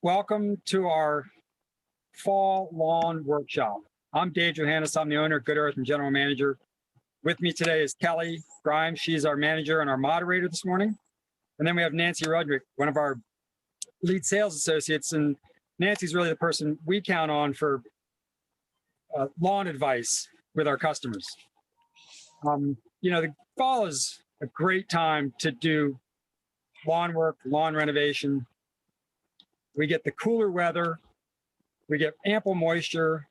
Welcome to our fall lawn workshop. I'm Dave Johannes. I'm the owner of Good Earth and general manager. With me today is Kelly Grimes. She's our manager and our moderator this morning. And then we have Nancy Rudrick, one of our lead sales associates. And Nancy's really the person we count on for lawn advice with our customers. The fall is a great time to do lawn work, lawn renovation. We get the cooler weather, we get ample moisture,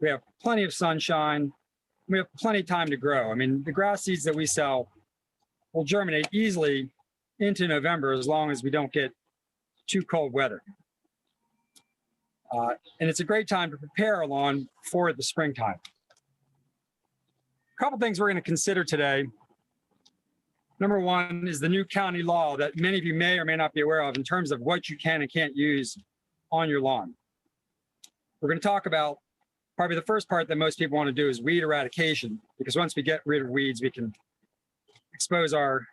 we have plenty of sunshine, we have plenty of time to grow. I mean, the grass seeds that we sell will germinate easily into November as long as we don't get too cold weather. And it's a great time to prepare our lawn for the springtime. A couple things we're going to consider today. Number one is the new county law that many of you may or may not be aware of in terms of what you can and can't use on your lawn. We're going to talk about probably the first part that most people want to do is weed eradication, because once we get rid of weeds, we can expose our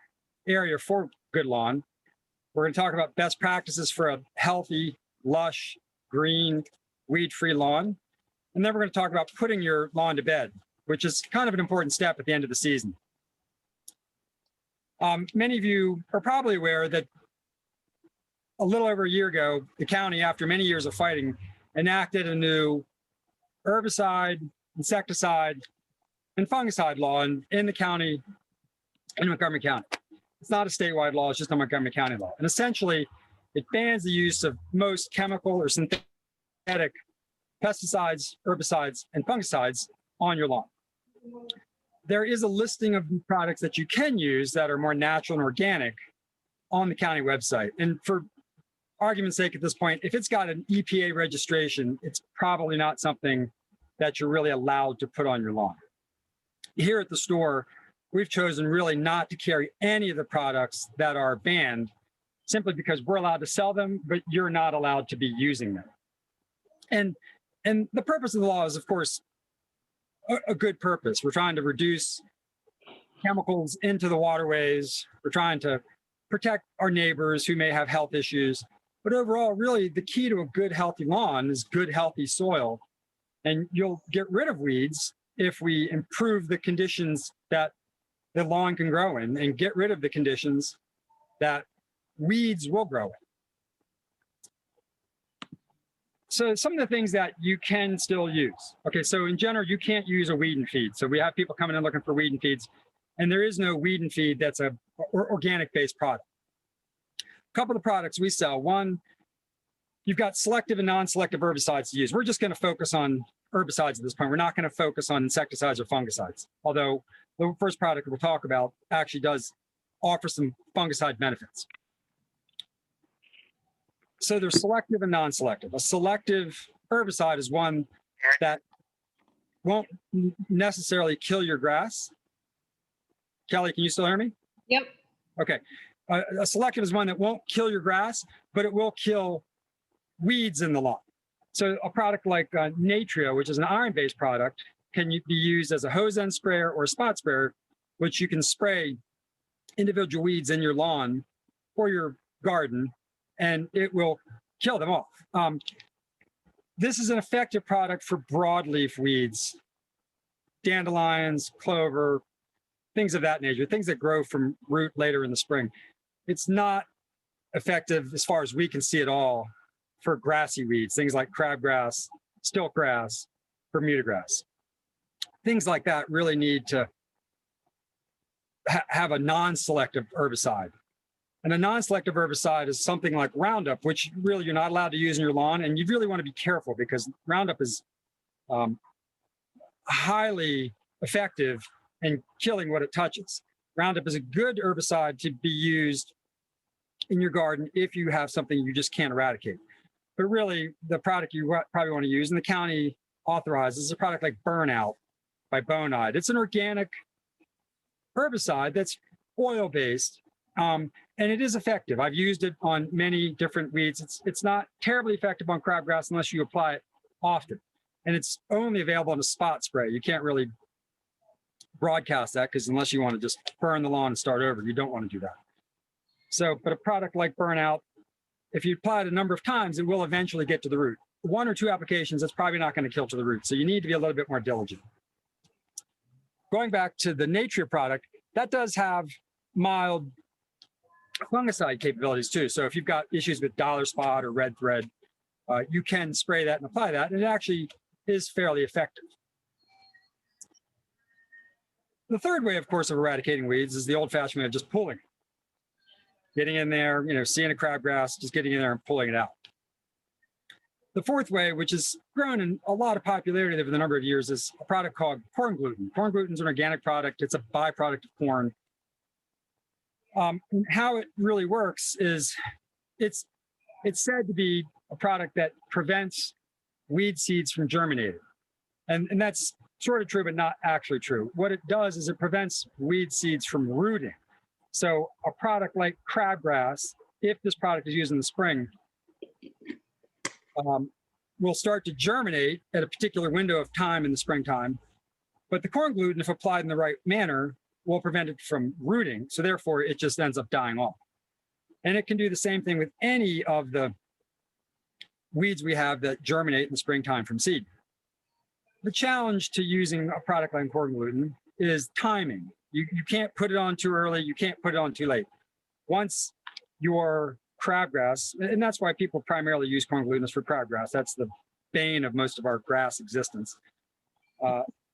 area for good lawn. We're going to talk about best practices for a healthy, lush, green, weed-free lawn. And then we're going to talk about putting your lawn to bed, which is kind of an important step at the end of the season. Many of you are probably aware that a little over a year ago, the county, after many years of fighting, enacted a new herbicide, insecticide, and fungicide law in the county, in Montgomery County. It's not a statewide law, it's just a Montgomery County law. And essentially, it bans the use of most chemical or synthetic pesticides, herbicides, and fungicides on your lawn. There is a listing of products that you can use that are more natural and organic on the county website. And for argument's sake at this point, if it's got an EPA registration, it's probably not something that you're really allowed to put on your lawn. Here at the store, we've chosen really not to carry any of the products that are banned, simply because we're allowed to sell them, but you're not allowed to be using them. And the purpose of the law is, of course, a good purpose. We're trying to reduce chemicals into the waterways. We're trying to protect our neighbors who may have health issues. But overall, really, the key to a good, healthy lawn is good, healthy soil. And you'll get rid of weeds if we improve the conditions that the lawn can grow in and get rid of the conditions that weeds will grow in. So some of the things that you can still use. Okay, so in general, you can't use a weed and feed. So we have people coming in looking for weed and feeds, and there is no weed and feed that's a organic-based product. A couple of the products we sell, one, you've got selective and non-selective herbicides to use. We're just going to focus on herbicides at this point. We're not going to focus on insecticides or fungicides, although the first product we'll talk about actually does offer some fungicide benefits. So there's selective and non-selective. A selective herbicide is one that won't necessarily kill your grass. Kelly, can you still hear me? Yep. Okay. A selective is one that won't kill your grass, but it will kill weeds in the lawn. So a product like Natrio, which is an iron-based product, can be used as a hose end sprayer or a spot sprayer, which you can spray individual weeds in your lawn or your garden, and it will kill them off. This is an effective product for broadleaf weeds, dandelions, clover, things of that nature, things that grow from root later in the spring. It's not effective, as far as we can see at all, for grassy weeds, things like crabgrass, stiltgrass, Bermuda grass. Things like that really need to have a non-selective herbicide. And a non-selective herbicide is something like Roundup, which really you're not allowed to use in your lawn. And you really want to be careful because Roundup is highly effective in killing what it touches. Roundup is a good herbicide to be used in your garden if you have something you just can't eradicate. But really, the product you probably want to use, and the county authorizes, is a product like Burnout by Bonide. It's an organic herbicide that's oil-based. And it is effective. I've used it on many different weeds. It's not terribly effective on crabgrass unless you apply it often. And it's only available in a spot spray. You can't really broadcast that because unless you want to just burn the lawn and start over, you don't want to do that. So, but a product like Burnout if you apply it a number of times, it will eventually get to the root. 1 or 2 applications, that's probably not going to kill to the root. So you need to be a little bit more diligent. Going back to the Nature product, that does have mild fungicide capabilities too. So if you've got issues with dollar spot or red thread, you can spray that and apply that, and it actually is fairly effective. The third way, of course, of eradicating weeds is the old-fashioned way of just pulling. Getting in there, seeing a crabgrass, just getting in there and pulling it out. The fourth way, which has grown in a lot of popularity over the number of years, is a product called corn gluten. Corn gluten is an organic product. It's a byproduct of corn. How it really works is it's said to be a product that prevents weed seeds from germinating. And that's sort of true, but not actually true. What it does is it prevents weed seeds from rooting. So a product like crabgrass, if this product is used in the spring, will start to germinate at a particular window of time in the springtime. But the corn gluten, if applied in the right manner, will prevent it from rooting. So therefore, it just ends up dying off. And it can do the same thing with any of the weeds we have that germinate in the springtime from seed. The challenge to using a product like corn gluten is timing. You can't put it on too early. You can't put it on too late. Once your crabgrass, and that's why people primarily use corn gluten is for crabgrass. That's the bane of most of our grass existence.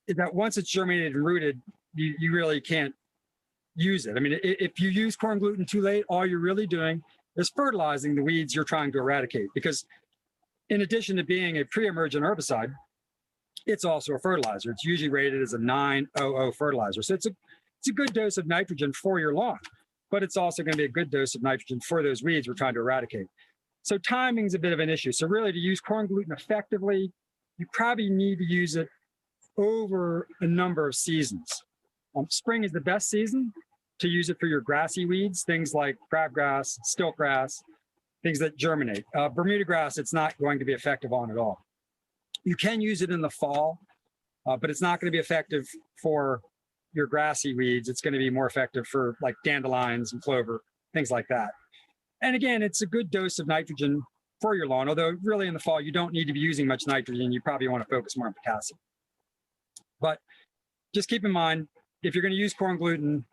Is that once it's germinated and rooted, you really can't use it. I mean, if you use corn gluten too late, all you're really doing is fertilizing the weeds you're trying to eradicate. Because in addition to being a pre-emergent herbicide, it's also a fertilizer. It's usually rated as a 900 fertilizer. So it's a good dose of nitrogen for your lawn, but it's also going to be a good dose of nitrogen for those weeds we're trying to eradicate. So timing's a bit of an issue. So really, to use corn gluten effectively, you probably need to use it over a number of seasons. Spring is the best season to use it for your grassy weeds, things like crabgrass, stiltgrass, things that germinate. Bermuda grass, it's not going to be effective on at all. You can use it in the fall, but it's not going to be effective for your grassy weeds. It's going to be more effective for like dandelions and clover, things like that. And again, it's a good dose of nitrogen for your lawn, although really in the fall, you don't need to be using much nitrogen. You probably want to focus more on potassium. But just keep in mind, if you're going to use corn gluten,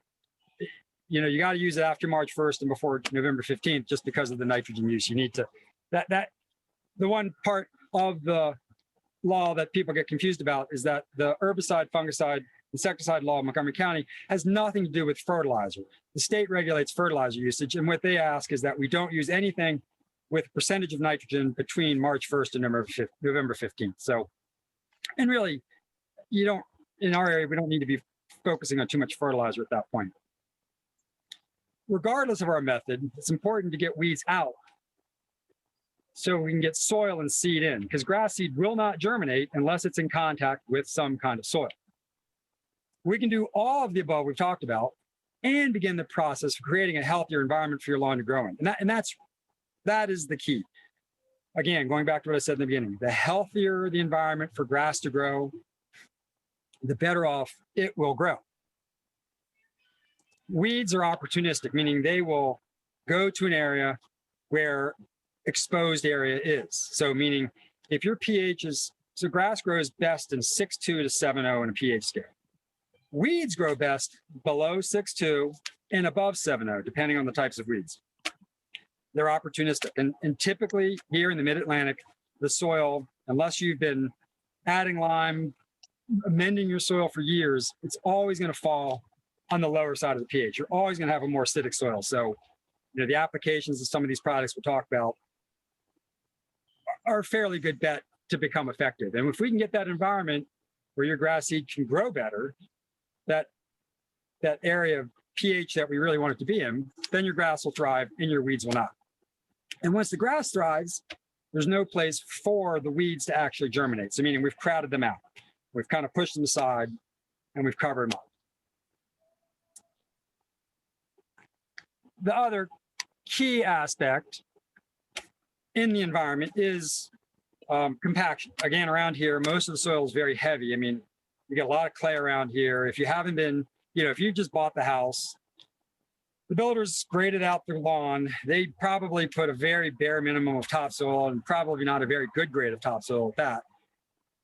you got to use it after March 1st and before November 15th, just because of the nitrogen use. You need to, the one part of the law that people get confused about is that the herbicide, fungicide, insecticide law of Montgomery County has nothing to do with fertilizer. The state regulates fertilizer usage, and what they ask is that we don't use anything with percentage of nitrogen between March 1st and November 15th. So, and really, in our area, we don't need to be focusing on too much fertilizer at that point. Regardless of our method, it's important to get weeds out so we can get soil and seed in, because grass seed will not germinate unless it's in contact with some kind of soil. We can do all of the above we've talked about and begin the process of creating a healthier environment for your lawn to grow in. And that is the key. Again, going back to what I said in the beginning, the healthier the environment for grass to grow, the better off it will grow. Weeds are opportunistic, meaning they will go to an area where exposed area is. So meaning if your pH is, so grass grows best in 6.2 to 7.0 in a pH scale. Weeds grow best below 6.2 and above 7.0, depending on the types of weeds. They're opportunistic. And typically here in the mid-Atlantic, the soil, unless you've been adding lime, amending your soil for years, it's always going to fall on the lower side of the pH. You're always going to have a more acidic soil. So, the applications of some of these products we'll talk about are a fairly good bet to become effective. And if we can get that environment where your grass seed can grow better, that area of pH that we really want it to be in, then your grass will thrive and your weeds will not. And once the grass thrives, there's no place for the weeds to actually germinate. So meaning we've crowded them out. We've kind of pushed them aside and we've covered them up. The other key aspect in the environment is compaction. Again, around here, most of the soil is very heavy. I mean, you get a lot of clay around here. If you haven't been, if you just bought the house The builders graded out their lawn. They probably put a very bare minimum of topsoil and probably not a very good grade of topsoil at that.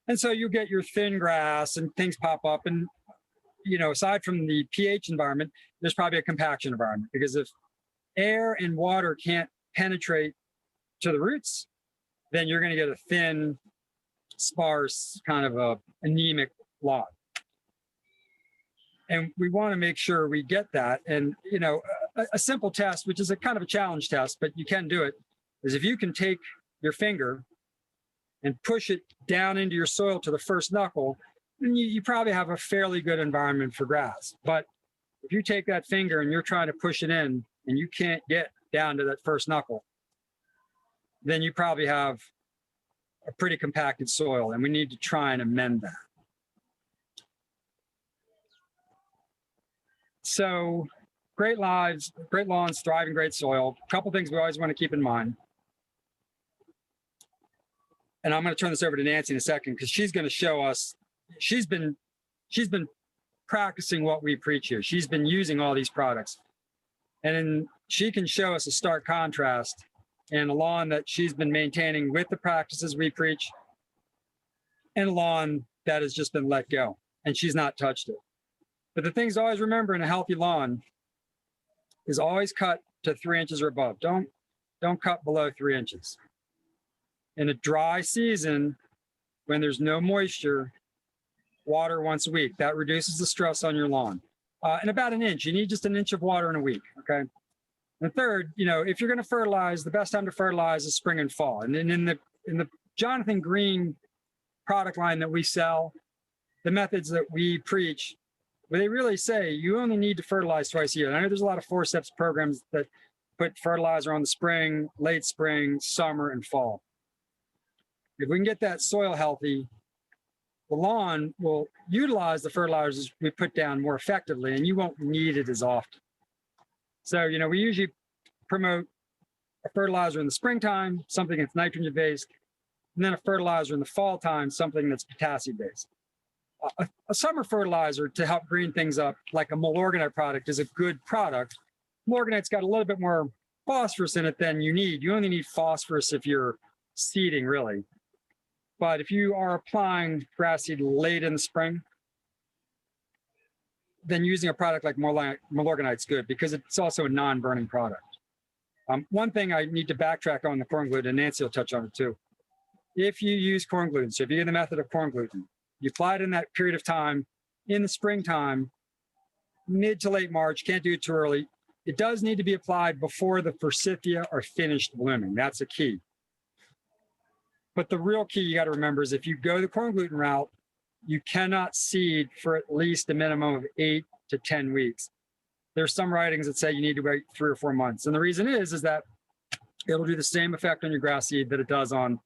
And so you get your thin grass and things pop up. And, you know, aside from the pH environment, there's probably a compaction environment, because if air and water can't penetrate to the roots, then you're going to get a thin, sparse, kind of a anemic lawn. And we want to make sure we get that. And, you know, a simple test, which is a kind of a challenge test, but you can do it, is if you can take your finger and push it down into your soil to the first knuckle, then you probably have a fairly good environment for grass. But if you take that finger and you're trying to push it in and you can't get down to that first knuckle, then you probably have a pretty compacted soil, and we need to try and amend that. So great lawns, thriving, great soil. A couple things we always want to keep in mind. And I'm going to turn this over to Nancy in a second, because she's going to show us, she's been practicing what we preach here. She's been using all these products. And then she can show us a stark contrast in a lawn that she's been maintaining with the practices we preach, and a lawn that has just been let go and she's not touched it. But the things to always remember in a healthy lawn is always cut to 3 inches or above. Don't cut below 3 inches. In a dry season, when there's no moisture, water once a week. That reduces the stress on your lawn. And about an inch. You need just an inch of water in a week, okay? And third, you know, if you're going to fertilize, the best time to fertilize is spring and fall. And then in the Jonathan Green product line that we sell, the methods that we preach, where they really say you only need to fertilize twice a year. And I know there's a lot of forceps programs that put fertilizer on the spring, late spring, summer, and fall. If we can get that soil healthy, the lawn will utilize the fertilizers we put down more effectively, and you won't need it as often. So, you know, we usually promote a fertilizer in the springtime, something that's nitrogen-based, and then a fertilizer in the fall time, something that's potassium-based. A summer fertilizer to help green things up, like a Milorganite product, is a good product. Milorganite's got a little bit more phosphorus in it than you need. You only need phosphorus if you're seeding, really. But if you are applying grass seed late in the spring, then using a product like Milorganite is good, because it's also a non-burning product. One thing I need to backtrack on the corn gluten, and Nancy will touch on it too. If you use corn gluten, so if you do the method of corn gluten, you apply it in that period of time, in the springtime, mid to late March, can't do it too early. It does need to be applied before the forsythia are finished blooming. That's a key. But the real key you got to remember is if you go the corn gluten route, you cannot seed for at least a minimum of 8 to 10 weeks. There's some writings that say you need to wait 3 or 4 months. And the reason is that it'll do the same effect on your grass seed that it does on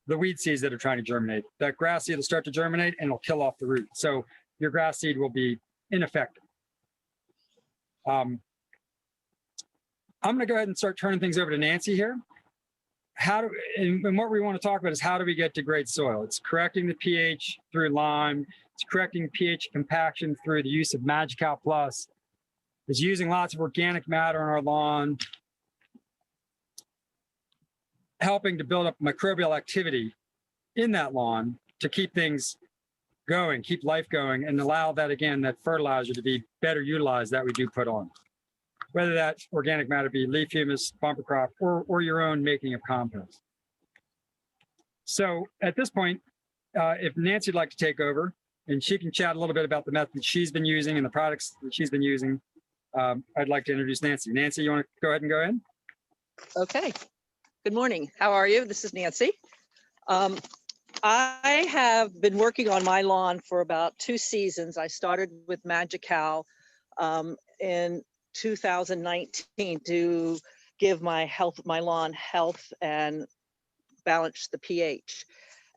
the weed seeds that are trying to germinate. That grass seed will start to germinate and it'll kill off the root. So your grass seed will be ineffective. I'm going to go ahead and start turning things over to Nancy here. And what we want to talk about is how do we get to great soil? It's correcting the pH through lime. It's correcting pH compaction through the use of Magikarp Plus. It's using lots of organic matter on our lawn, helping to build up microbial activity in that lawn to keep things going, keep life going, and allow that, again, that fertilizer to be better utilized that we do put on. Whether that organic matter be leaf humus, bumper crop, or your own making of compost. So at this point, if Nancy would like to take over, and she can chat a little bit about the method she's been using and the products that she's been using, I'd like to introduce Nancy. Nancy, you want to go ahead and go in? Okay. Good morning. How are you? This is Nancy. I have been working on my lawn for about 2 seasons. I started with Magikarp in 2019 to give my lawn health and balance the pH.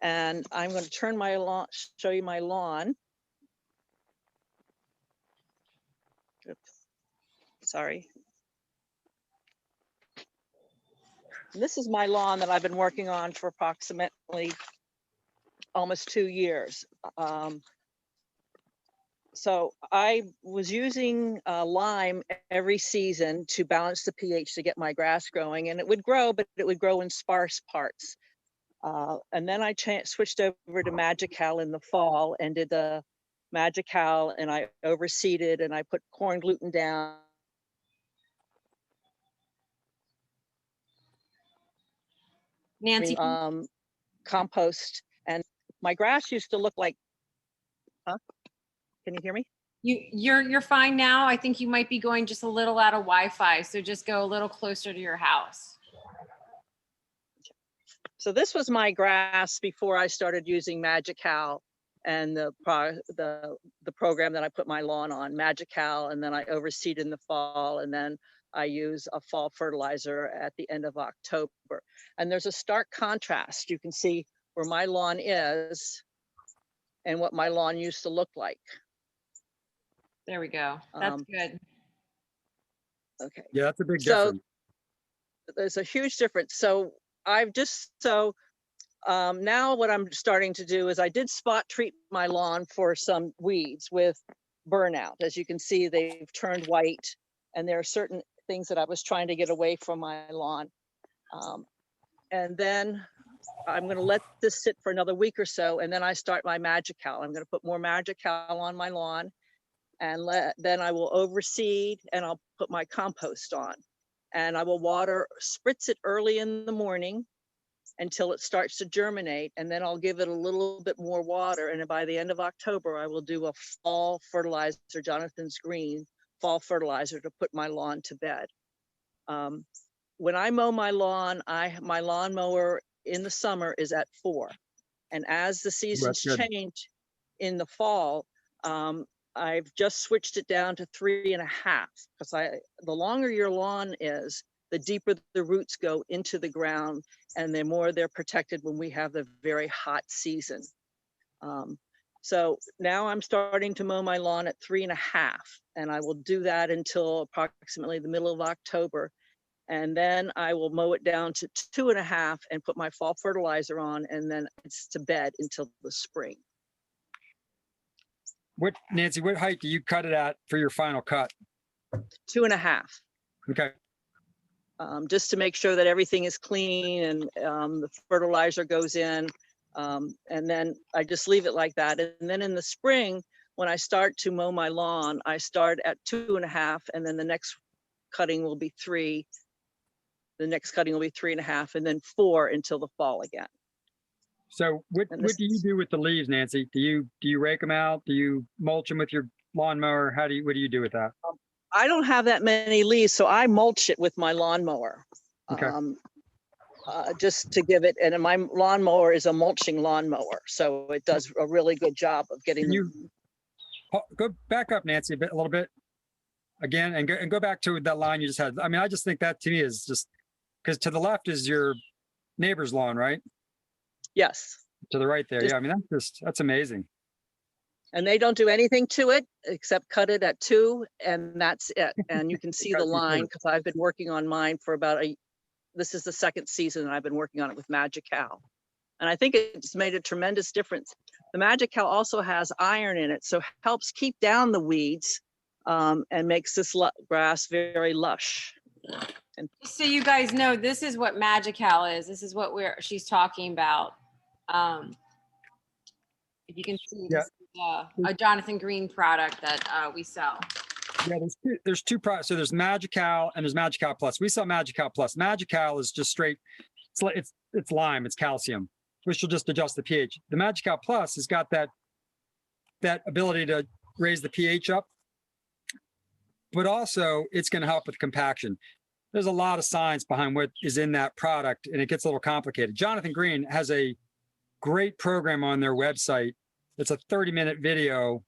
And I'm going to turn my lawn, show you my lawn. Oops. Sorry. This is my lawn that I've been working on for approximately almost 2 years. So I was using lime every season to balance the pH to get my grass growing, and it would grow, but it would grow in sparse parts. And then I switched over to Magical in the fall and did the Magical, and I overseeded and I put corn gluten down. Nancy, Compost, and my grass used to look like, huh? Can you hear me? you're fine now. I think you might be going just a little out of Wi-Fi, so just go a little closer to your house. So this was my grass before I started using Magical and the program that I put my lawn on, Magical, and then I overseed in the fall, and then I use a fall fertilizer at the end of October. And there's a stark contrast. You can see where my lawn is and what my lawn used to look like. There we go. That's good. Okay. Yeah, that's a big So difference. there's a huge difference. So now what I'm starting to do is I did spot treat my lawn for some weeds with burnout. As you can see, they've turned white, and there are certain things that I was trying to get away from my lawn. And then I'm going to let this sit for another week or so, and then I start my Magical. I'm going to put more Magical on my lawn, and then I will overseed, and I'll put my compost on, and I will spritz it early in the morning until it starts to germinate, and then I'll give it a little bit more water, and by the end of October I will do a fall fertilizer, Jonathan's Green fall fertilizer, to put my lawn to bed. When I mow my lawn, my lawnmower in the summer is at 4, and as the seasons change in the fall, I've just switched it down to 3.5, because the longer your lawn is, the deeper the roots go into the ground, and the more they're protected when we have the very hot season. So now I'm starting to mow my lawn at 3.5, and I will do that until approximately the middle of October. And then I will mow it down to 2.5 and put my fall fertilizer on, and then it's to bed until the spring. Nancy, what height do you cut it at for your final cut? 2.5. Okay. Just to make sure that everything is clean and the fertilizer goes in. And then I just leave it like that. And then in the spring, when I start to mow my lawn, I start at 2.5, and then the next cutting will be 3. The next cutting will be 3.5, and then 4 until the fall again. So what do you do with the leaves, Nancy? Do you rake them out? Do you mulch them with your lawnmower? What do you do with that? I don't have that many leaves, so I mulch it with my lawnmower. Okay. Just to give it, and my lawnmower is a mulching lawnmower, so it does a really good job of getting. Can you go back up, Nancy, a little bit again, and go back to that line you just had? I mean, I just think that to me is just, because to the left is your neighbor's lawn, right? Yes. To the right there. Yeah, I mean, that's amazing. And they don't do anything to it except cut it at 2, and that's it. And you can see the line, because I've been working on mine for this is the 2nd season, and I've been working on it with Magical. And I think it's made a tremendous difference. The Magical also has iron in it, so helps keep down the weeds and makes this grass very lush. And so you guys know, this is what Magical is. This is what she's talking about. If you can see, this is a Jonathan Green product that we sell. Yeah, there's two products. So there's Magical and there's Magical Plus. We sell Magical Plus. Magical is just straight. It's lime. It's calcium, which will just adjust the pH. The Magical Plus has got that ability to raise the pH up, but also it's going to help with compaction. There's a lot of science behind what is in that product, and it gets a little complicated. Jonathan Green has a great program on their website. It's a 30-minute video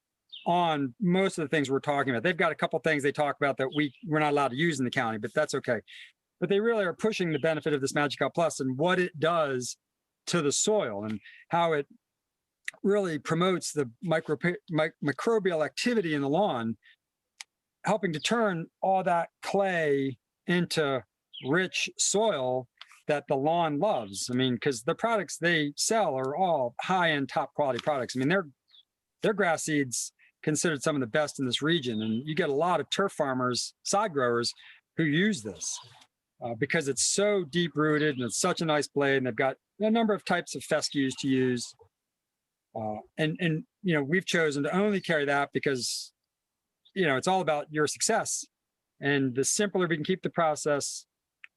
on most of the things we're talking about. They've got a couple things they talk about that we're not allowed to use in the county, but that's okay. But they really are pushing the benefit of this Magical Plus and what it does to the soil and how it really promotes the microbial activity in the lawn, helping to turn all that clay into rich soil that the lawn loves. I mean, because the products they sell are all high-end, top quality products. I mean, their grass seeds considered some of the best in this region. And you get a lot of turf farmers, side growers who use this because it's so deep rooted and it's such a nice blade. And they've got a number of types of fescues to use. And you know, we've chosen to only carry that because, you know, it's all about your success. And the simpler we can keep the process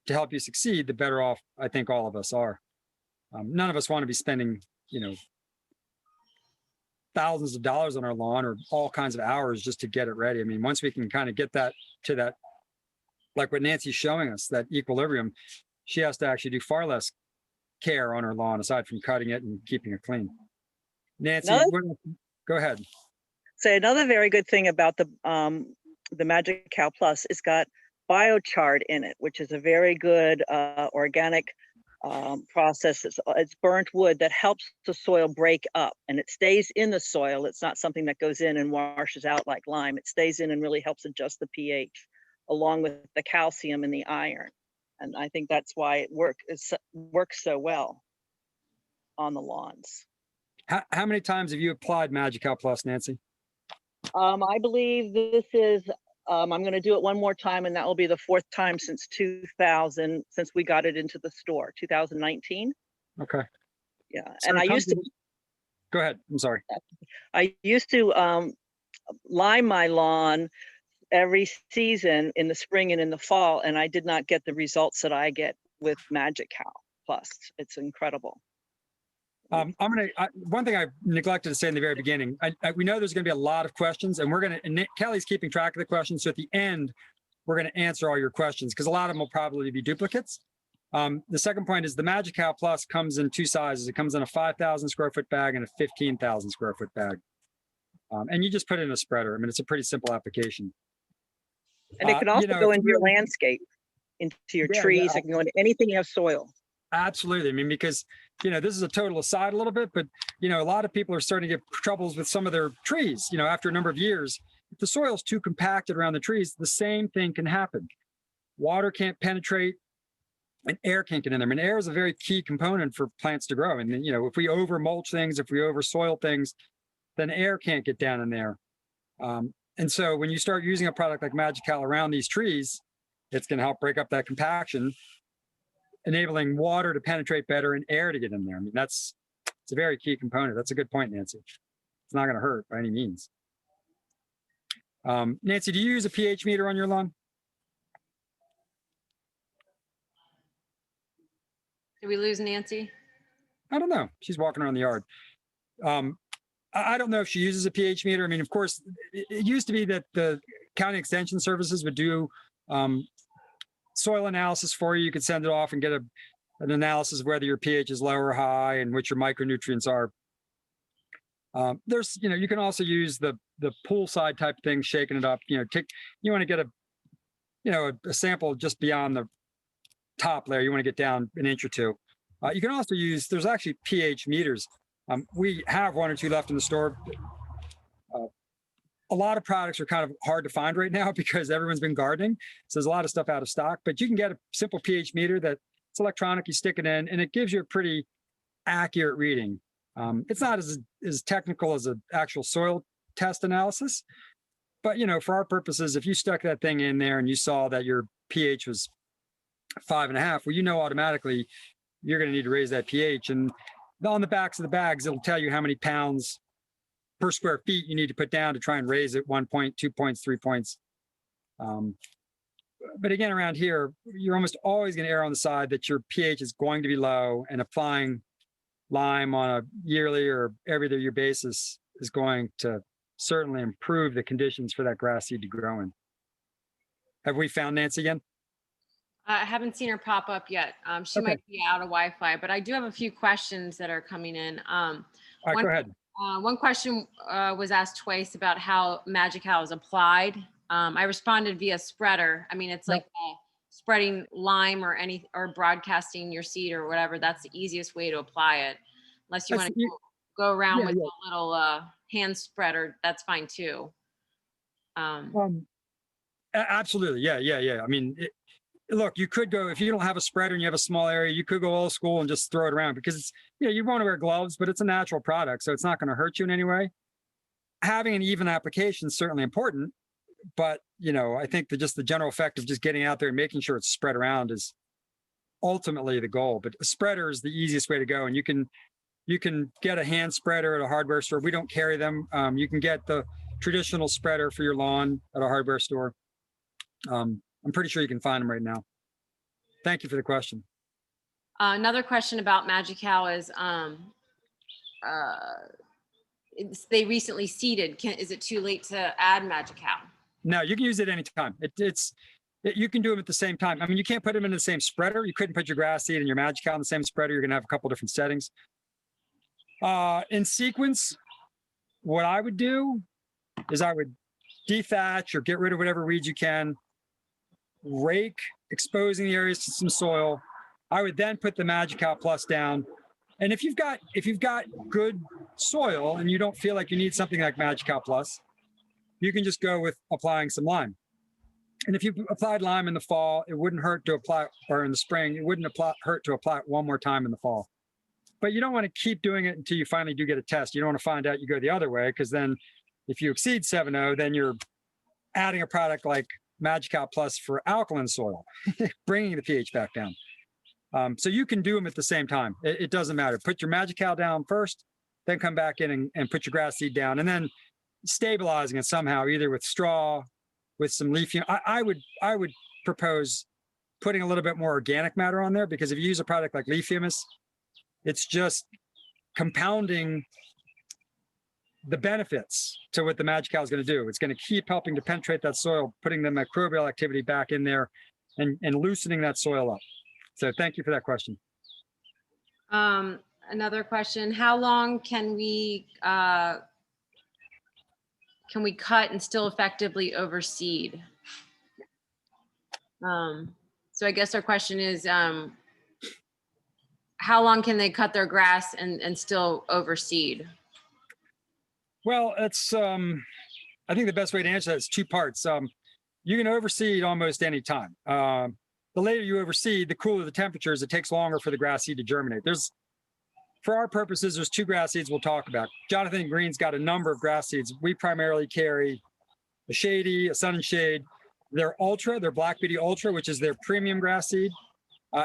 to help you succeed, the better off I think all of us are. None of us want to be spending, you know, thousands of dollars on our lawn or all kinds of hours just to get it ready. I mean, once we can kind of get that to that, like what Nancy's showing us, that equilibrium, she has to actually do far less care on her lawn aside from cutting it and keeping it clean. Nancy, go ahead. So another very good thing about the Magikarp Plus, it's got biochar in it, which is a very good organic process. It's burnt wood that helps the soil break up, and it stays in the soil. It's not something that goes in and washes out like lime. It stays in and really helps adjust the pH along with the calcium and the iron. And I think that's why it works so well on the lawns. How many times have you applied Magikarp Plus, Nancy? I believe this is, I'm going to do it one more time, and that will be the 4th time since 2000, since we got it into the store, 2019. Okay. Yeah, So and I used to. Go ahead. I'm sorry. I used to lime my lawn every season in the spring and in the fall, and I did not get the results that I get with Magikarp Plus. It's incredible. One thing I neglected to say in the very beginning, we know there's going to be a lot of questions, and Kelly's keeping track of the questions. So at the end, we're going to answer all your questions because a lot of them will probably be duplicates. The second point is the Magikarp Plus comes in 2 sizes. It comes in a 5,000 square foot bag and a 15,000 square foot bag. And you just put it in a spreader. I mean, it's a pretty simple application. And it can also go into your landscape, into your trees. It can go into anything you have soil. Absolutely. I mean, because, you know, this is a total aside a little bit, but, you know, a lot of people are starting to get troubles with some of their trees, you know, after a number of years. If the soil's too compacted around the trees, the same thing can happen. Water can't penetrate and air can't get in there. I mean, air is a very key component for plants to grow. And, you know, if we over mulch things, if we over soil things, then air can't get down in there. And so when you start using a product like Magikarp around these trees, it's going to help break up that compaction, enabling water to penetrate better and air to get in there. I mean, it's a very key component. That's a good point, Nancy. It's not going to hurt by any means. Nancy, do you use a pH meter on your lawn? Did we lose Nancy? I don't know. She's walking around the yard. I don't know if she uses a pH meter. I mean, of course, it used to be that the county extension services would do soil analysis for you. You could send it off and get an analysis of whether your pH is low or high and what your micronutrients are. There's, you know, you can also use the poolside type thing, shaking it up. You know, you want to get a sample just beyond the top layer. You want to get down an inch or two. You can also use, there's actually pH meters. We have 1 or 2 left in the store. A lot of products are kind of hard to find right now because everyone's been gardening. So there's a lot of stuff out of stock, but you can get a simple pH meter that it's electronic, you stick it in and it gives you a pretty accurate reading. It's not as technical as an actual soil test analysis, but you know, for our purposes, if you stuck that thing in there and you saw that your pH was 5.5, well, you know, automatically you're going to need to raise that pH. And on the backs of the bags, it'll tell you how many pounds per square feet you need to put down to try and raise it 1 point, 2 points, 3 points. But again, around here, you're almost always going to err on the side that your pH is going to be low, and applying lime on a yearly or every other year basis is going to certainly improve the conditions for that grass seed to grow in. Have we found Nancy again? I haven't seen her pop up yet. She Okay. might be out of Wi-Fi, but I do have a few questions that are coming in. All right, go ahead. One question was asked twice about how Magikarp is applied. I responded via spreader. I mean, it's like spreading lime or broadcasting your seed or whatever. That's the easiest way to apply it. Unless you want to go around with a little hand spreader, that's fine too. Absolutely. Yeah. I mean, look, you could go, if you don't have a spreader and you have a small area, you could go old school and just throw it around because it's, you want to wear gloves, but it's a natural product. So it's not going to hurt you in any way. having an even application is certainly important, but I think that just the general effect of just getting out there and making sure it's spread around is ultimately the goal. But a spreader is the easiest way to go, and you can get a hand spreader at a hardware store. We don't carry them. You can get the traditional spreader for your lawn at a hardware store. I'm pretty sure you can find them right now. Thank you for the question. Another question about Magical is, they recently seeded. Is it too late to add Magical? No, you can use it anytime. You can do them at the same time. I mean, you can't put them in the same spreader. You couldn't put your grass seed and your Magical in the same spreader. You're going to have a couple different settings. In sequence, what I would do is I would dethatch or get rid of whatever weeds you can, rake, exposing the areas to some soil. I would then put the Magikarp Plus down. And if you've got good soil and you don't feel like you need something like Magikarp Plus, you can just go with applying some lime. And if you applied lime in the fall, it wouldn't hurt to apply, or in the spring, it wouldn't hurt to apply it one more time in the fall. But you don't want to keep doing it until you finally do get a test. You don't want to find out you go the other way, because then if you exceed 7.0, then you're adding a product like Magikarp Plus for alkaline soil, bringing the pH back down. So you can do them at the same time. It doesn't matter. Put your Magikarp down first, then come back in and put your grass seed down, and then stabilizing it somehow, either with straw, with some leaf. I would propose putting a little bit more organic matter on there, because if you use a product like leaf humus, it's just compounding the benefits to what the Magikarp is going to do. It's going to keep helping to penetrate that soil, putting the microbial activity back in there and loosening that soil up. So thank you for that question. Another question: how long can we cut and still effectively overseed? So I guess our question is, how long can they cut their grass and still overseed? Well, it's I think the best way to answer that is two parts. You can overseed almost any time. The later you overseed, the cooler the temperatures. It takes longer for the grass seed to germinate. For our purposes, there's two grass seeds we'll talk about. Jonathan Green's got a number of grass seeds. We primarily carry a Shady, a Sun and Shade. They're Ultra, they're Black Beauty Ultra, which is their premium grass seed.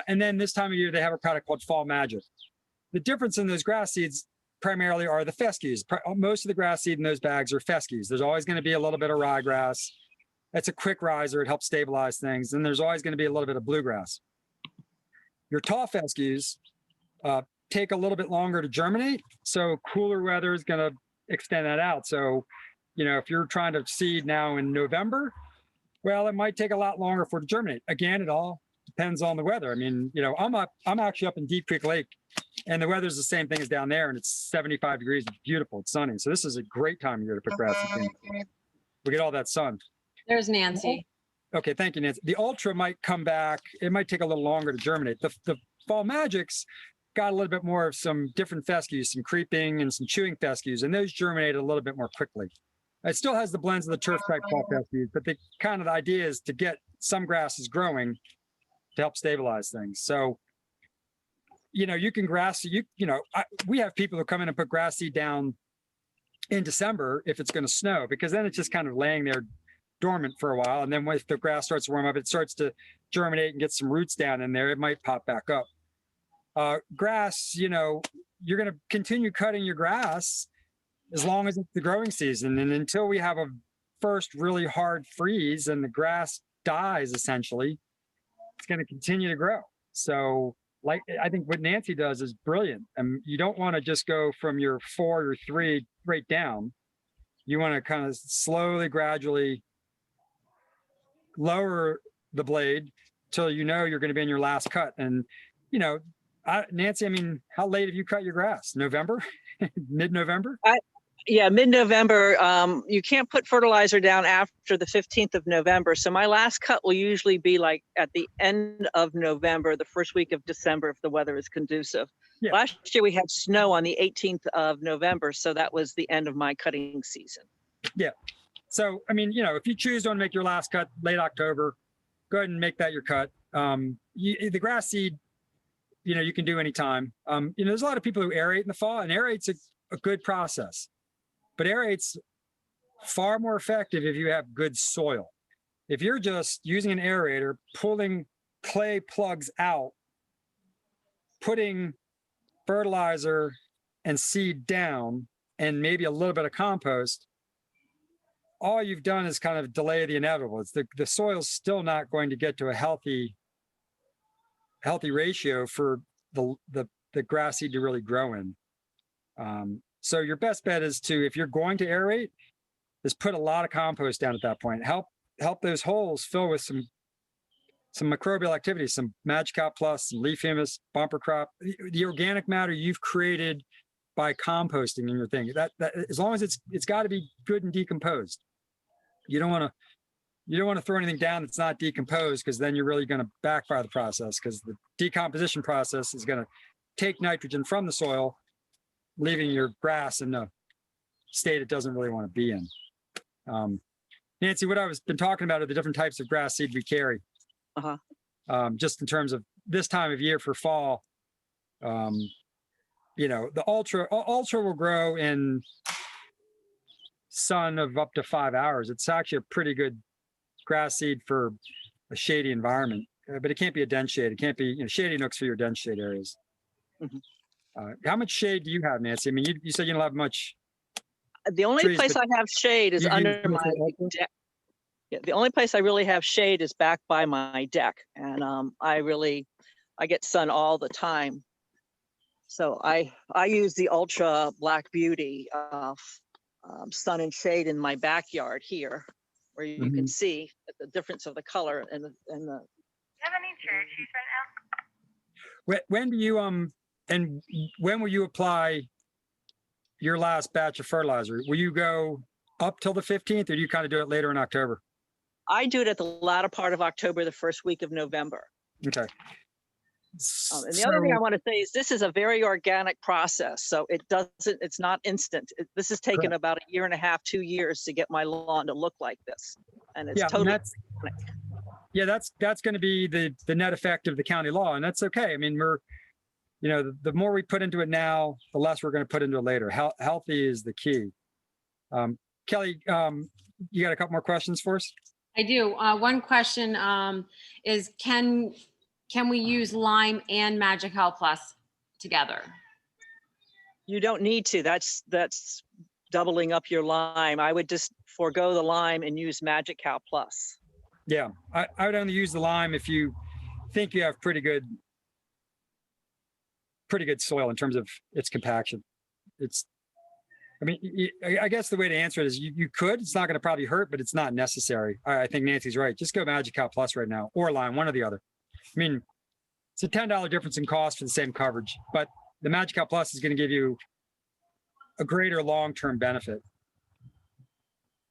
And then this time of year, they have a product called Fall Magic. The difference in those grass seeds primarily are the fescues. Most of the grass seed in those bags are fescues. There's always going to be a little bit of ryegrass. That's a quick riser. It helps stabilize things. And there's always going to be a little bit of bluegrass. Your tall fescues take a little bit longer to germinate. So cooler weather is going to extend that out. So, if you're trying to seed now in November, well, it might take a lot longer for it to germinate. Again, it all depends on the weather. I mean, I'm actually up in Deep Creek Lake, and the weather's the same thing as down there, and it's 75 degrees. It's beautiful. It's sunny. So this is a great time of year to put grass in. We get all that sun. There's Nancy. Okay, thank you, Nancy. The Ultra might come back. It might take a little longer to germinate. The Fall Magics got a little bit more of some different fescues, some creeping and some chewing fescues, and those germinate a little bit more quickly. It still has the blends of the turf type fall fescues, but the idea is to get some grasses growing to help stabilize things. So, you can grass, we have people who come in and put grass seed down in December if it's going to snow, because then it's just kind of laying there dormant for a while. And then when the grass starts to warm up, it starts to germinate and get some roots down in there. It might pop back up. Grass, you're going to continue cutting your grass as long as it's the growing season. And until we have a first really hard freeze and the grass dies, essentially, it's going to continue to grow. So I think what Nancy does is brilliant. And you don't want to just go from your 4 or 3 right down. You want to kind of slowly, gradually lower the blade till you're going to be in your last cut. And, Nancy, I mean, how late have you cut your grass? November? Mid-November? Yeah, mid-November. You can't put fertilizer down after the 15th of November. So my last cut will usually be like at the end of November, the first week of December, if the weather is conducive. Yeah. Last year we had snow on the 18th of November. So that was the end of my cutting season. Yeah. So, I mean, if you choose to make your last cut late October, go ahead and make that your cut. The grass seed, you can do anytime. There's a lot of people who aerate in the fall, and aerate's a good process. But aerate's Far more effective if you have good soil. If you're just using an aerator, pulling clay plugs out, putting fertilizer and seed down, and maybe a little bit of compost, all you've done is kind of delay the inevitable. It's the soil's still not going to get to a healthy ratio for the grass seed to really grow in. So your best bet is to, if you're going to aerate, is put a lot of compost down at that point. Help those holes fill with some microbial activity, some Magikarp Plus, some leaf humus, bumper crop, the organic matter you've created by composting in your thing. That as long as it's got to be good and decomposed. You don't want to throw anything down that's not decomposed, because then you're really going to backfire the process, because the decomposition process is going to take nitrogen from the soil, leaving your grass in a state it doesn't really want to be in. Nancy, what I've been talking about are the different types of grass seed we carry. Just in terms of this time of year for fall, the ultra will grow in sun of up to 5 hours. It's actually a pretty good grass seed for a shady environment, but it can't be a dense shade. It can't be shady nooks for your dense shade areas. How much shade do you have, Nancy? I mean, you said you don't have much. The only trees, place I have shade is under my deck. Yeah, the only place I really have shade is back by my deck, and I get sun all the time. So I use the Ultra Black Beauty sun and shade in my backyard here, where you can see the difference of the color and the. Do you have any cherries right now? When do you and when will you apply your last batch of fertilizer? Will you go up till the 15th, or do you kind of do it later in October? I do it at the latter part of October, the first week of November. Okay. And the other thing I want to say is this is a very organic process. So it's not instant. This has taken about a year and a half, 2 years to get my lawn to look like this. And it's totally organic. That's going to be the net effect of the county law. And that's okay. I mean, the more we put into it now, the less we're going to put into it later. Healthy is the key. Kelly, you got a couple more questions for us? I do. One question is, can we use lime and Magikarp Plus together? You don't need to. That's doubling up your lime. I would just forego the lime and use Magikarp Plus. Yeah, I would only use the lime if you think you have pretty good soil in terms of its compaction. I guess the way to answer it is you could. It's not going to probably hurt, but it's not necessary. I think Nancy's right. Just go Magikarp Plus right now, or lime, one or the other. I mean, it's a $10 difference in cost for the same coverage, but the Magikarp Plus is going to give you a greater long-term benefit.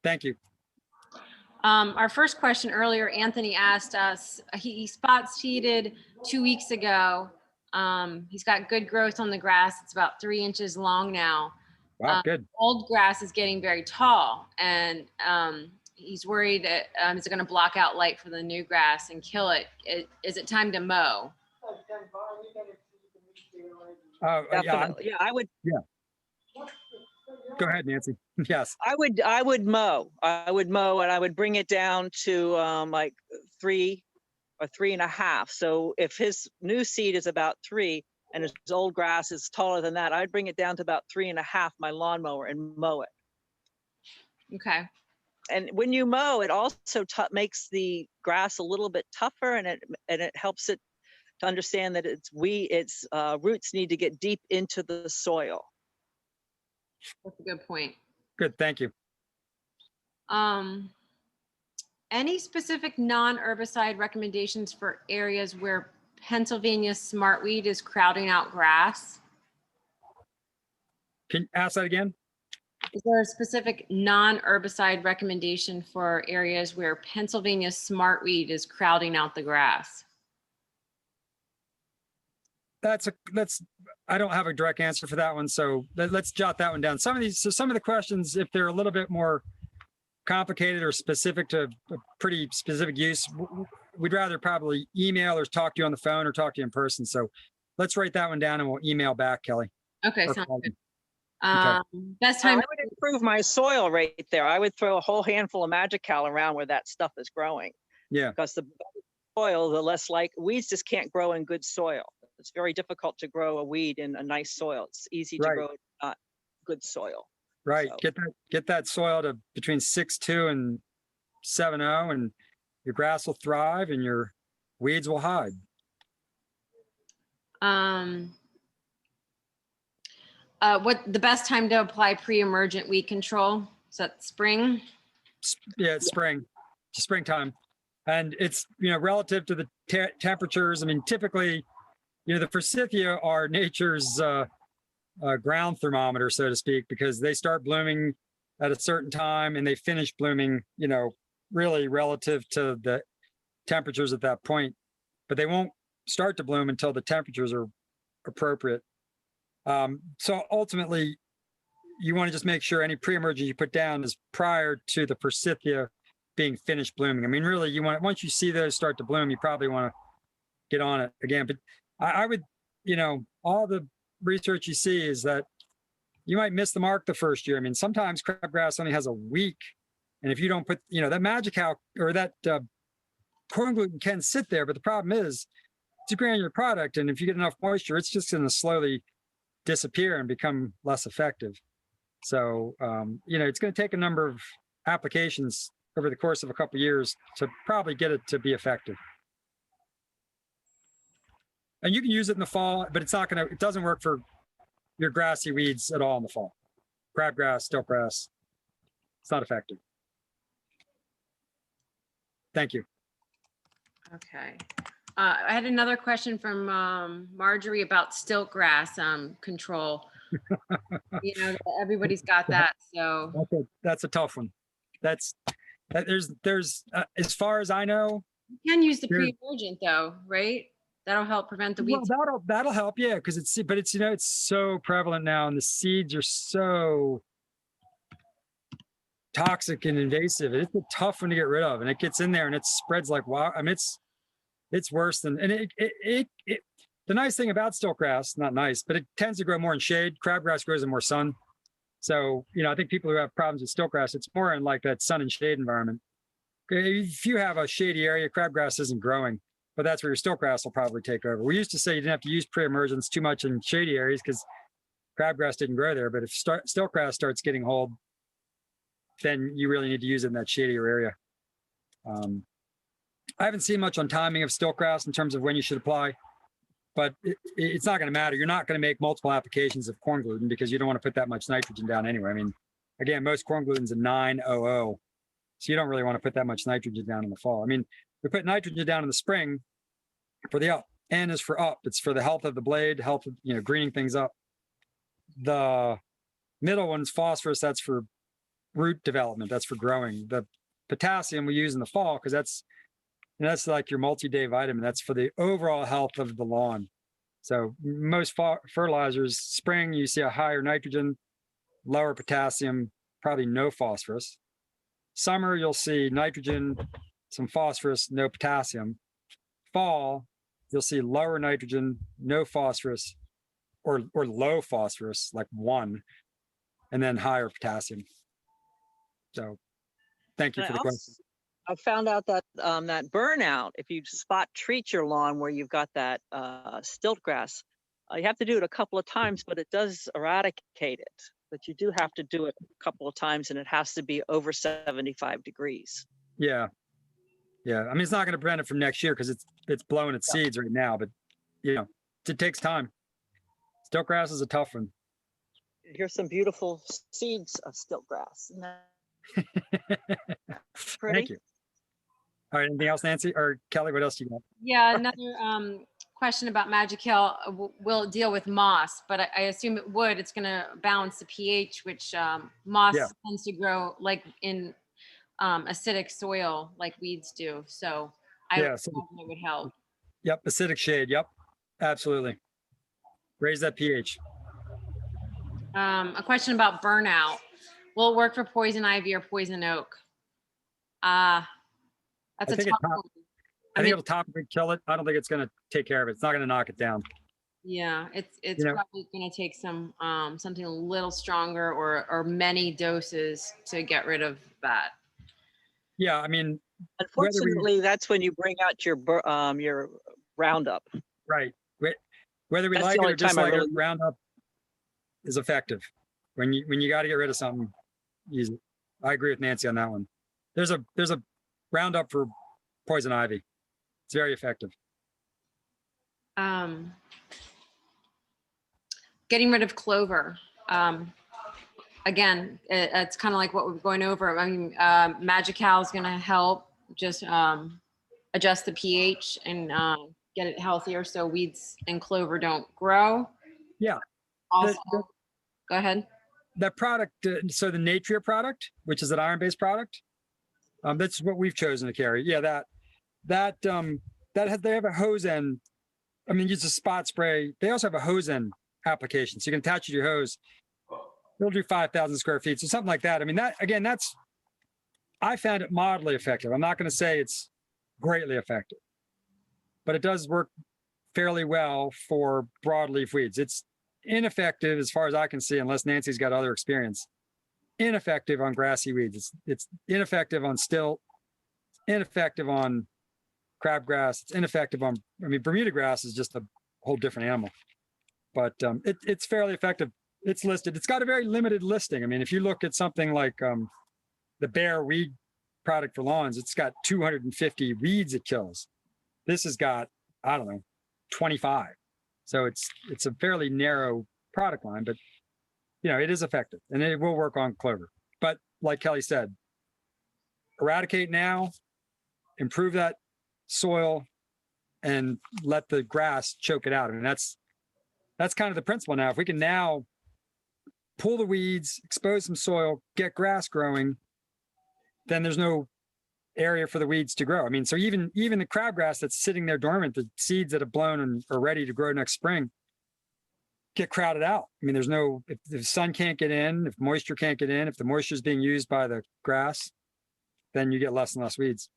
Thank you. Our first question earlier, Anthony asked us, he spot seeded 2 weeks ago. He's got good growth on the grass. It's about 3 inches long now. Wow, good. Old grass is getting very tall, and he's worried that is it going to block out light for the new grass and kill it? Is it time to mow? Definitely. I would. Yeah. Go ahead, Nancy. Yes. I would mow. I would mow, and I would bring it down to like 3 or 3.5. So if his new seed is about 3 and his old grass is taller than that, I'd bring it down to about 3.5, my lawnmower, and mow it. Okay. And when you mow, it also makes the grass a little bit tougher, and it helps it to understand that its roots need to get deep into the soil. That's a good point. Good, thank you. Any specific non-herbicide recommendations for areas where Pennsylvania smartweed is crowding out grass? Can you ask that again? Is there a specific non-herbicide recommendation for areas where Pennsylvania smartweed is crowding out the grass? I don't have a direct answer for that one, so let's jot that one down. Some of the questions, if they're a little bit more complicated or specific to a pretty specific use, we'd rather probably email or talk to you on the phone or talk to you in person. So let's write that one down and we'll email back, Kelly. Okay, sounds good. Um, Best I time. would improve my soil right there. I would throw a whole handful of Magical around where that stuff is growing. Yeah, Because the better soil, the less like weeds just can't grow in good soil. It's very difficult to grow a weed in a nice soil. It's easy to right, grow not good soil. right. So, Get that soil to between 6.2 and 7.0, and your grass will thrive and your weeds will hide. What the best time to apply pre-emergent weed control? Is that spring? Yeah, it's spring, it's springtime, and it's relative to the temperatures. I mean, typically, the forsythia are nature's ground thermometer, so to speak, because they start blooming at a certain time and they finish blooming, really relative to the temperatures at that point. But they won't start to bloom until the temperatures are appropriate. So ultimately, you want to just make sure any pre-emergent you put down is prior to the forsythia being finished blooming. I mean, really, you want, once you see those start to bloom, you probably want to get on it again. But I would, all the research you see is that you might miss the mark the first year. I mean, sometimes crabgrass only has a week, and if you don't put, that Magical or that corn gluten can sit there, but the problem is it's a granular product, and if you get enough moisture, it's just going to slowly disappear and become less effective. So, it's going to take a number of applications over the course of a couple of years to probably get it to be effective. And you can use it in the fall, but it doesn't work for your grassy weeds at all in the fall. Crabgrass, stiltgrass, it's not effective. Thank you. Okay. I had another question from Marjorie about stiltgrass control. Everybody's got that. So That's a tough one. There's as far as I know, you can use the pre-emergent though, right? That'll help prevent the weeds. Well, that'll help, yeah, because it's so prevalent now, and the seeds are so toxic and invasive. It's a tough one to get rid of, and it gets in there and it spreads like wow. I mean, it's worse than, and the nice thing about stiltgrass, not nice, but it tends to grow more in shade. Crabgrass grows in more sun. So, I think people who have problems with stiltgrass, it's more in like that sun and shade environment. If you have a shady area, crabgrass isn't growing, but that's where your stiltgrass will probably take over. We used to say you didn't have to use pre-emergence too much in shady areas because crabgrass didn't grow there. But if stiltgrass starts getting hold, then you really need to use it in that shadier area. I haven't seen much on timing of stiltgrass in terms of when you should apply, but it's not going to matter. You're not going to make multiple applications of corn gluten because you don't want to put that much nitrogen down anyway. I mean, again, most corn gluten's a 900, so you don't really want to put that much nitrogen down in the fall. I mean, we put nitrogen down in the spring for the up. N is for up. It's for the health of the blade, health of, greening things up. The middle one's phosphorus. That's for root development. That's for growing. The potassium we use in the fall because that's like your multi-day vitamin. That's for the overall health of the lawn. So most fertilizers, spring, you see a higher nitrogen, lower potassium, probably no phosphorus. Summer, you'll see nitrogen, some phosphorus, no potassium. Fall, you'll see lower nitrogen, no phosphorus, or low phosphorus, like 1, and then higher potassium. So thank you for the question. I found out that that burnout, if you spot treat your lawn where you've got that stiltgrass, you have to do it a couple of times, but it does eradicate it. But you do have to do it a couple of times, and it has to be over 75 degrees. Yeah. I mean, it's not going to prevent it from next year because it's blowing its seeds right now, but it takes time. Stiltgrass is a tough one. Here's some beautiful seeds of stiltgrass. Thank you. All right, anything else, Nancy or Kelly? What else do you got? Yeah, another question about Magical will deal with moss, but I assume it would. It's going to balance the pH, which moss tends to grow like in acidic soil, like weeds do. So I would imagine it would help. Yep, acidic shade. Yep, absolutely. Raise that pH. A question about burnout. Will it work for poison ivy or poison oak? That's a tough one. I think it'll topically kill it. I don't think it's going to take care of it. It's not going to knock it down. Yeah, it's You know, probably gonna take some, something a little stronger or many doses to get rid of that. yeah, I mean, whether we, Unfortunately, that's when you bring out your Roundup. right, whether we That's the like it only or time I dislike it, really, Roundup is effective. When you got to get rid of something, use it. I agree with Nancy on that one. There's a Roundup for poison ivy. It's very effective. Getting rid of clover. Again, it's kind of like what we're going over. I mean, Magical is going to help just adjust the pH and get it healthier so weeds and clover don't grow. Yeah. Also, The- go ahead. that product, so the Natria product, which is an iron-based product, that's what we've chosen to carry. Yeah, that they have a hose end. I mean, use a spot spray. They also have a hose end application, so you can attach it to your hose. It'll do 5,000 square feet, so something like that. I mean, that again, I found it mildly effective. I'm not going to say it's greatly effective, but it does work fairly well for broadleaf weeds. It's ineffective as far as I can see, unless Nancy's got other experience. Ineffective on grassy weeds. It's ineffective on stilt, ineffective on crabgrass. It's ineffective on, I mean, Bermuda grass is just a whole different animal, but it's fairly effective. It's listed. It's got a very limited listing. I mean, if you look at something like the Bear weed product for lawns, it's got 250 weeds it kills. This has got, I don't know, 25. So it's a fairly narrow product line, but you know, it is effective and it will work on clover. But like Kelly said, eradicate now, improve that soil, and let the grass choke it out. I mean, that's kind of the principle now. If we can now pull the weeds, expose some soil, get grass growing, then there's no area for the weeds to grow. I mean, so even the crabgrass that's sitting there dormant, the seeds that have blown and are ready to grow next spring, get crowded out. I mean, there's no, if the sun can't get in, if moisture can't get in, if the moisture is being used by the grass, then you get less and less weeds.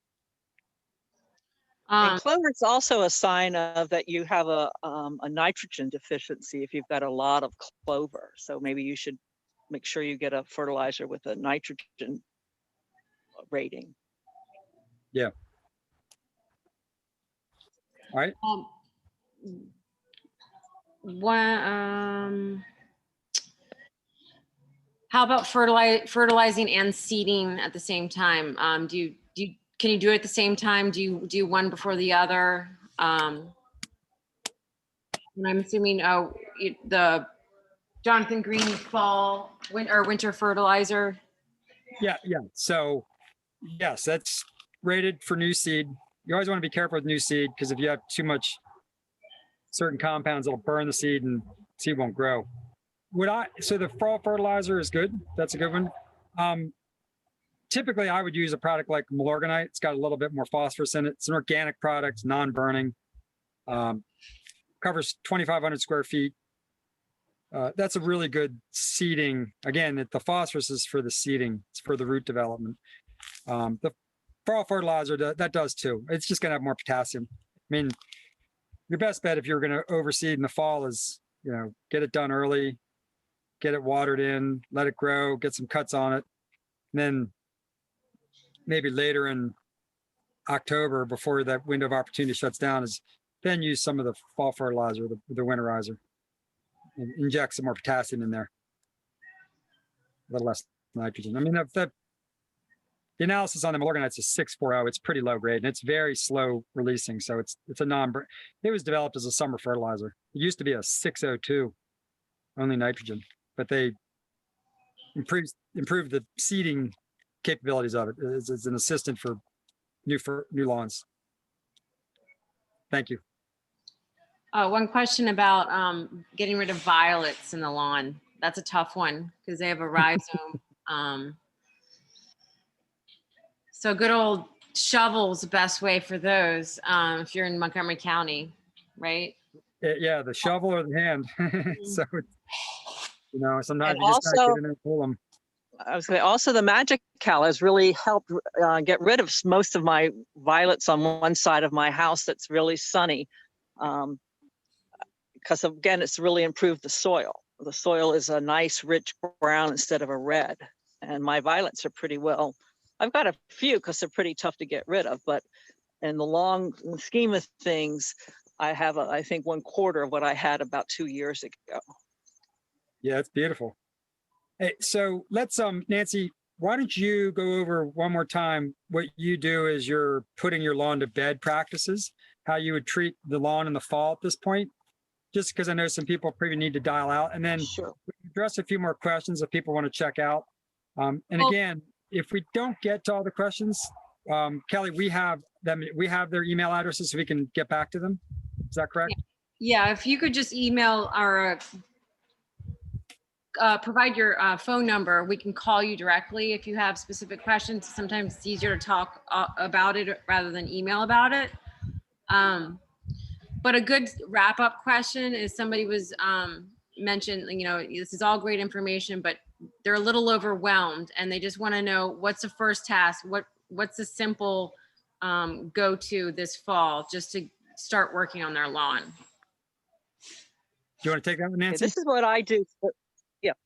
and clover's also a sign of that you have a nitrogen deficiency if you've got a lot of clover. So maybe you should make sure you get a fertilizer with a nitrogen rating. Yeah. All right. How about fertilizing and seeding at the same time? Can you do it at the same time? Do you do one before the other? And I'm assuming the Jonathan Green fall winter fertilizer. Yeah. So yes, that's rated for new seed. You always want to be careful with new seed because if you have too much certain compounds, it'll burn the seed and seed won't grow. So the fall fertilizer is good. That's a good one. Typically, I would use a product like Milorganite. It's got a little bit more phosphorus in it. It's an organic product, non-burning. Covers 2,500 square feet. That's a really good seeding. Again, the phosphorus is for the seeding. It's for the root development. The fall fertilizer, that does too. It's just going to have more potassium. I mean, your best bet if you're going to overseed in the fall is, you know, get it done early, get it watered in, let it grow, get some cuts on it. And then maybe later in October, before that window of opportunity shuts down, is then use some of the fall fertilizer, the winterizer, and inject some more potassium in there, a little less nitrogen. I mean, the analysis on the Milorganite is a 6,4-0. It's pretty low grade and it's very slow releasing. So it's a it was developed as a summer fertilizer. It used to be a 6,02, only nitrogen, but they improved the seeding capabilities of it as an assistant for new lawns. Thank you. One question about getting rid of violets in the lawn. That's a tough one because they have a rhizome. So good old shovel's the best way for those if you're in Montgomery County, right? Yeah, the shovel or the hand. So, you know, sometimes And you just gotta also, get in there and pull them. I was going to also the Magical has really helped get rid of most of my violets on one side of my house that's really sunny. because again, it's really improved the soil. The soil is a nice rich brown instead of a red. And my violets are pretty well. I've got a few because they're pretty tough to get rid of, but in the long scheme of things, I have, I think, 1/4 of what I had about 2 years ago. Yeah, it's beautiful. Hey, so let's, Nancy, why don't you go over one more time what you do as you're putting your lawn to bed practices, how you would treat the lawn in the fall at this point, just because I know some people probably need to dial out, and then Sure. address a few more questions if people want to check out. And Well- again, if we don't get to all the questions, Kelly, we have them, we have their email addresses so we can get back to them. Is that correct? Yeah, if you could just email our, provide your phone number, we can call you directly if you have specific questions. Sometimes it's easier to talk about it rather than email about it. But a good wrap-up question is somebody was mentioned, you know, this is all great information, but they're a little overwhelmed and they just want to know what's the first task, what's the simple go-to this fall just to start working on their lawn. Do you want to take that one, Nancy? This is what I do.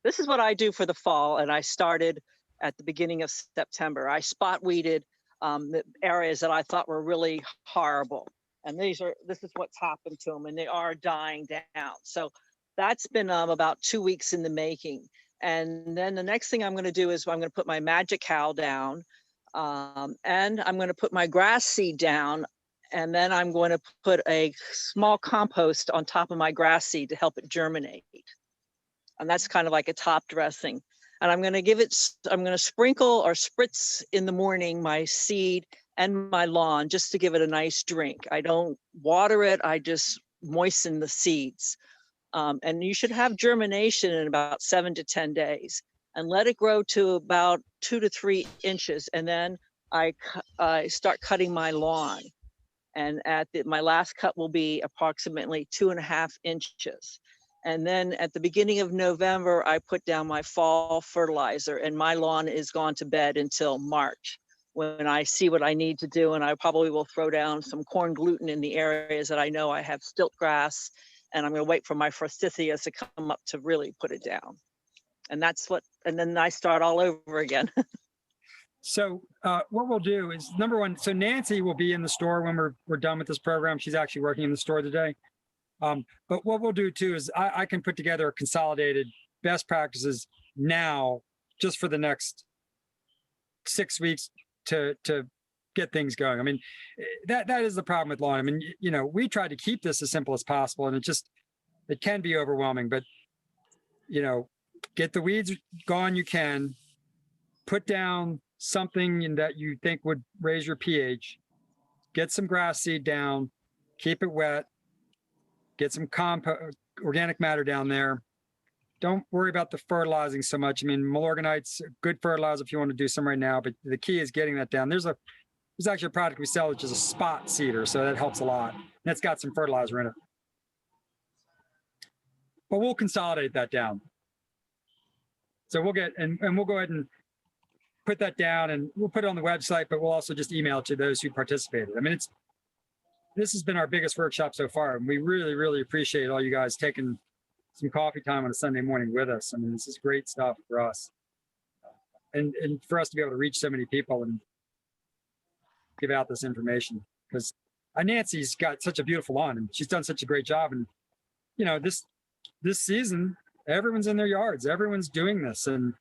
This is what I do for the fall, and I started at the beginning of September. I spot weeded the areas that I thought were really horrible, and this is what's happened to them, and they are dying down. So that's been about 2 weeks in the making. And then the next thing I'm going to do is I'm going to put my Magikarp down, and I'm going to put my grass seed down. And then I'm going to put a small compost on top of my grass seed to help it germinate. And that's kind of like a top dressing. And I'm going to sprinkle or spritz in the morning my seed and my lawn just to give it a nice drink. I don't water it. I just moisten the seeds. And you should have germination in about 7 to 10 days and let it grow to about 2 to 3 inches. And then I start cutting my lawn. And my last cut will be approximately 2.5 inches. And then at the beginning of November, I put down my fall fertilizer, and my lawn is gone to bed until March when I see what I need to do. And I probably will throw down some corn gluten in the areas that I know I have stilt grass, and I'm going to wait for my forsythias to come up to really put it down. And and then I start all over again. So what we'll do is, number one, so Nancy will be in the store when we're done with this program. She's actually working in the store today. But what we'll do too is I can put together a consolidated best practices now just for the next 6 weeks to get things going. I mean, that is the problem with lawn. I mean, you know, we try to keep this as simple as possible, and it can be overwhelming, but you know, get the weeds gone. You can put down something that you think would raise your pH, get some grass seed down, keep it wet, get some organic matter down there. Don't worry about the fertilizing so much. I mean, Milorganite's a good fertilizer if you want to do some right now, but the key is getting that down. There's actually a product we sell which is a spot seeder, so that helps a lot. And it's got some fertilizer in it. But we'll consolidate that down. So we'll get, and we'll go ahead and put that down, and we'll put it on the website, but we'll also just email it to those who participated. I mean, this has been our biggest workshop so far, and we really, really appreciate all you guys taking some coffee time on a Sunday morning with us. I mean, this is great stuff for us. And for us to be able to reach so many people and give out this information, because Nancy's got such a beautiful lawn and she's done such a great job. And, you know, this season, everyone's in their yards, everyone's doing this. And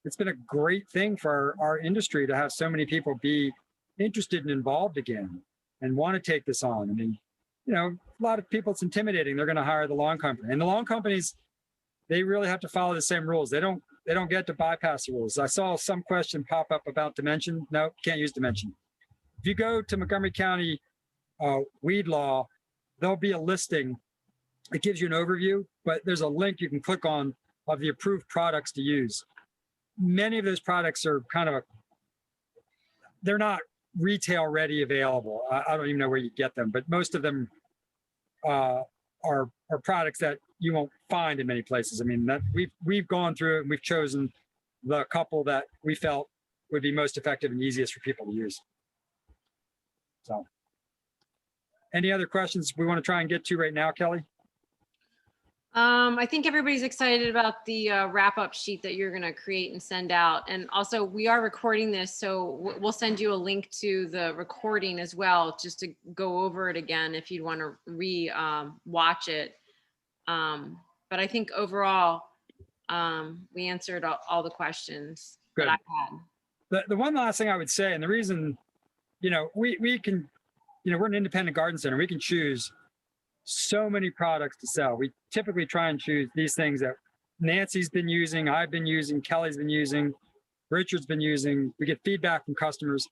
it's been a great thing for our industry to have so many people be interested and involved again and want to take this on. I mean, you know, a lot of people, it's intimidating. They're going to hire the lawn company, and the lawn companies, they really have to follow the same rules. They don't get to bypass the rules. I saw some question pop up about dimension. No, can't use dimension. If you go to Montgomery County weed law, there'll be a listing. It gives you an overview, but there's a link you can click on of the approved products to use. Many of those products are they're not retail ready available. I don't even know where you get them, but most of them are products that you won't find in many places. I mean, that we've gone through it and we've chosen the couple that we felt would be most effective and easiest for people to use. So, any other questions we want to try and get to right now, Kelly? I think everybody's excited about the wrap-up sheet that you're going to create and send out. And also, we are recording this, so we'll send you a link to the recording as well, just to go over it again if you'd want to watch it. But I think overall, we answered all the questions Good. that I had. The one last thing I would say, and the reason, we can, we're an independent garden center. We can choose so many products to sell. We typically try and choose these things that Nancy's been using, I've been using, Kelly's been using, Richard's been using. We get feedback from customers.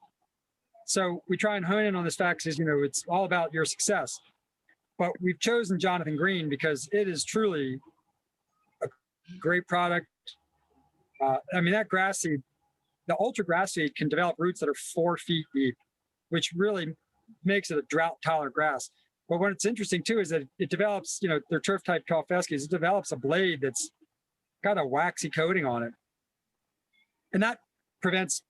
So we try and hone in on this fact because, it's all about your success. But we've chosen Jonathan Green because it is truly a great product. That grass seed, the ultra grass seed can develop roots that are 4 feet deep, which really makes it a drought tolerant grass. But what's interesting too is that it develops, their turf type tall fescues, it develops a blade that's got a waxy coating on it. And that prevents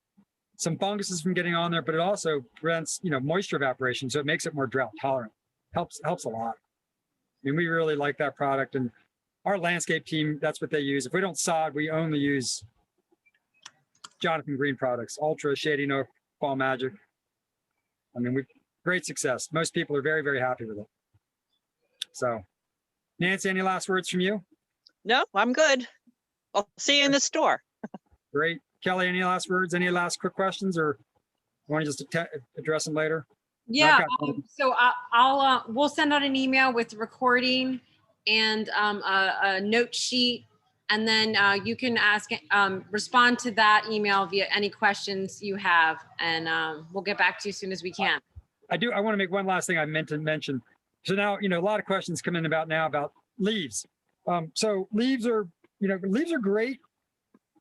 some funguses from getting on there, but it also prevents, moisture evaporation. So it makes it more drought tolerant. Helps a lot. We really like that product. And our landscape team, that's what they use. If we don't sod, we only use Jonathan Green products, Ultra, Shady Nook, Fall Magic. We've great success. Most people are very, very happy with it. So, Nancy, any last words from you? No, I'm good. I'll see you in the store. Great. Kelly, any last words? Any last quick questions, or you want to just address them later? Yeah. So we'll send out an email with the recording and a note sheet, and then you can respond to that email via any questions you have, and we'll get back to you as soon as we can. I want to make one last thing I meant to mention. So now, a lot of questions come in about leaves. So leaves are great.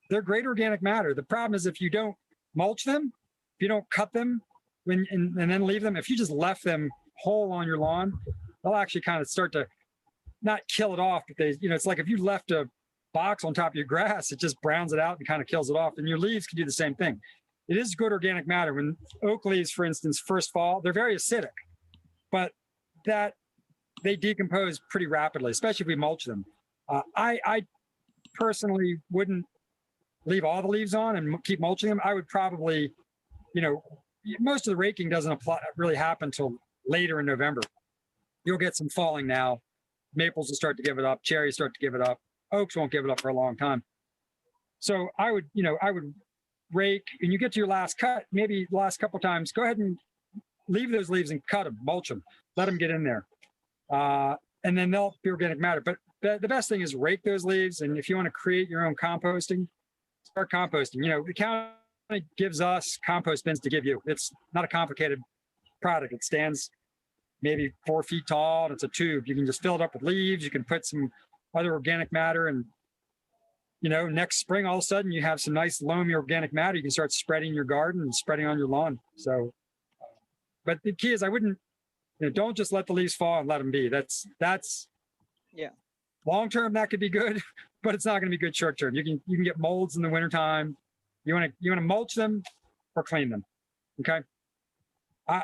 They're great organic matter. The problem is if you don't mulch them, if you don't cut them and then leave them, if you just left them whole on your lawn, they'll actually kind of start to not kill it off, but it's like if you left a box on top of your grass, it just browns it out and kind of kills it off. And your leaves can do the same thing. It is good organic matter. When oak leaves, for instance, first fall, they're very acidic, but that they decompose pretty rapidly, especially if we mulch them. I personally wouldn't leave all the leaves on and keep mulching them. I would probably, most of the raking doesn't really happen until later in November. You'll get some falling now. Maples will start to give it up. Cherries start to give it up. Oaks won't give it up for a long time. So I would rake, and you get to your last cut, maybe the last couple times, go ahead and leave those leaves and cut them, mulch them, let them get in there. And then they'll be organic matter. But the best thing is rake those leaves. And if you want to create your own composting, start composting. The county gives us compost bins to give you. It's not a complicated product. It stands maybe 4 feet tall, and it's a tube. You can just fill it up with leaves. You can put some other organic matter, and next spring, all of a sudden you have some nice loamy organic matter. You can start spreading your garden and spreading on your lawn. So, but the key is I wouldn't, don't just let the leaves fall and let them be. That's yeah. Long-term, that could be good, but it's not going to be good short-term. You can get molds in the wintertime. You want to mulch them or clean them. Okay. I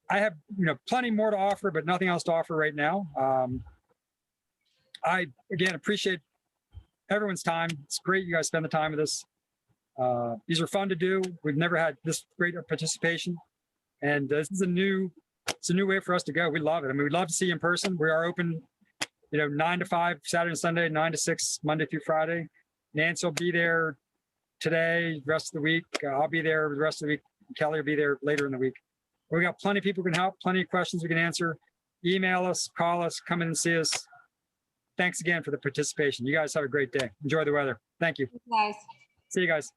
have, plenty more to offer, but nothing else to offer right now. I, again, appreciate everyone's time. It's great you guys spend the time with us. These are fun to do. We've never had this great participation, and this is a new way for us to go. We love it. We'd love to see you in person. We are open, 9 to 5 Saturday and Sunday, 9 to 6 Monday through Friday. Nancy will be there today, the rest of the week. I'll be there the rest of the week. Kelly will be there later in the week. We got plenty of people who can help, plenty of questions we can answer. Email us, call us, come in and see us. Thanks again for the participation. You guys have a great day. Enjoy the weather. Thank you. Thanks, guys. See you guys.